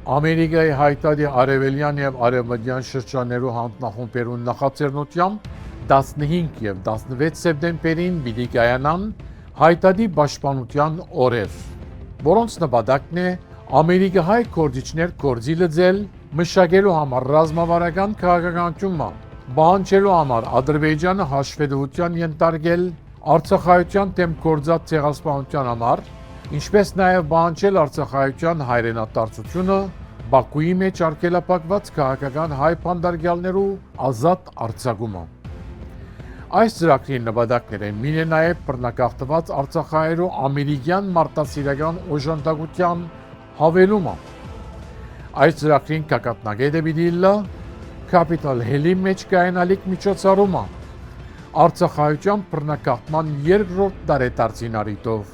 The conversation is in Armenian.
Ամերիկայի հայտարարի արևելյան եւ արևմտյան շրջաններու հանձնախումբերուն նախաձեռնությամբ 15 եւ 16 սեպտեմբերին պիտի կայանան հայտարարի պաշտպանության օրեր, որոնց նպատակն է ամերիկահայ գործիչներ գործի լծել, մշակելու համար ռազմավարական քաղաքականությունը, պահանջելու համար Ադրբեջանը հաշվետվության ենթարկել Արցախայության դեմ գործած ցեղասպանության համար, ինչպես նաև պահանջել Արցախայության հայրենադարձությունը, Բաքուի մեջ արգելափակված քաղաքական հայ բանդարգյալներու ազատ արձակումը։ Այս ծրագրի նպատակները մինը նաև բռնակախտված Արցախայերու ամերիկյան մարտահրավերական օժանդակության հավելումը։ Այս ծրագրին կակատնագետը պիտի լա Capitol Hill-ի մեջ կայանալիք միջոցառումը Արցախայության բռնակախտման երկրորդ տարեդարձին առիթով։